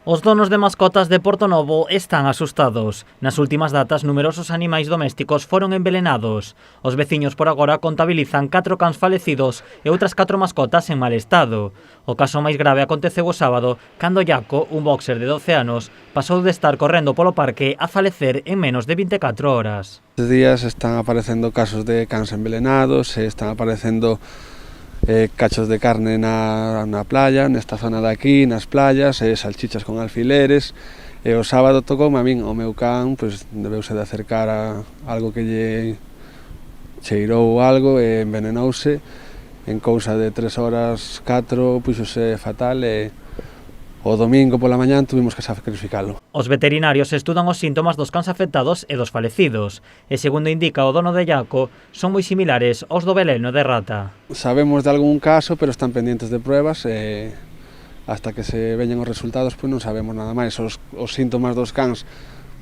Os donos de mascotas de Portonovo están asustados. Nas últimas datas, numerosos animais domésticos foron envelenados. Os veciños por agora contabilizan 4 cans falecidos e outras 4 mascotas en mal estado. O caso máis grave aconteceu o sábado, cando Jaco, un boxer de 12 anos, pasou de estar correndo polo parque a falecer en menos de 24 horas. Estes días están aparecendo casos de cans envelenados, están aparecendo cachos de carne na playa, nesta zona de aquí, nas playas, salchichas con alfileres. E o sábado tocoume a min, o meu can, pois debeuse de acercar a algo que lle cheirou algo e envenenouse. En cousa de 3 horas, 4, puxose fatal e o domingo pola mañán tuvimos que sacrificalo. Os veterinarios estudan os síntomas dos cans afectados e dos falecidos, e segundo indica o dono de Jaco, son moi similares aos do veleno de rata. Sabemos de algún caso, pero están pendientes de pruebas e hasta que se veñen os resultados, pois non sabemos nada máis. Os síntomas dos cans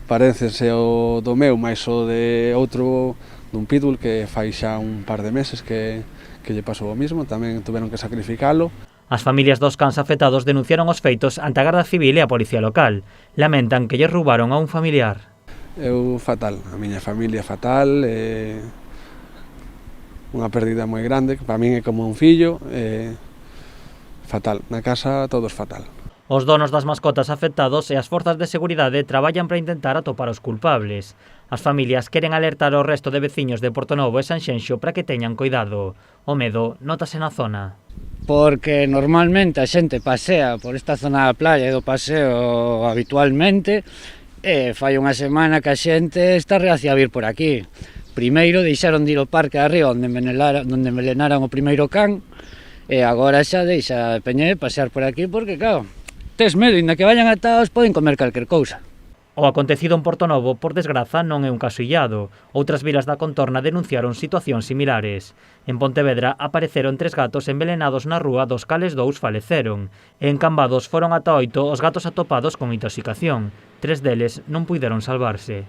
parécense o do meu, máis o de outro, dun pitbull que fai xa un par de meses que lle pasou o mismo, tamén tuveron que sacrificalo. As familias dos cans afectados denunciaron os feitos ante a Garda Civil e a Policía Local. Lamentan que lles roubaron a un familiar. Eu fatal, a miña familia fatal, unha pérdida moi grande, que para min é como un fillo, fatal, na casa todos fatal. Os donos das mascotas afectados e as forzas de seguridade traballan para intentar atopar os culpables. As familias queren alertar ao resto de veciños de Portonovo e Sanxenxo para que teñan cuidado. O medo nótase na zona. Porque normalmente a xente pasea por esta zona da playa e do paseo habitualmente e fai unha semana que a xente está reacia a vir por aquí. Primeiro deixaron de ir ao parque arriba onde envelenaran o primeiro can e agora xa deixa de peñer pasear por aquí porque, claro, tes medo, inda que vayan atados poden comer calquer cousa. O acontecido en Portonovo, por desgraza, non é un caso illado. Outras vilas da contorna denunciaron situacións similares. En Pontevedra apareceron 3 gatos envelenados na rúa, dos cales 2 faleceron. E en Cambados foron ata 8 os gatos atopados con intoxicación. 3 deles non puideron salvarse.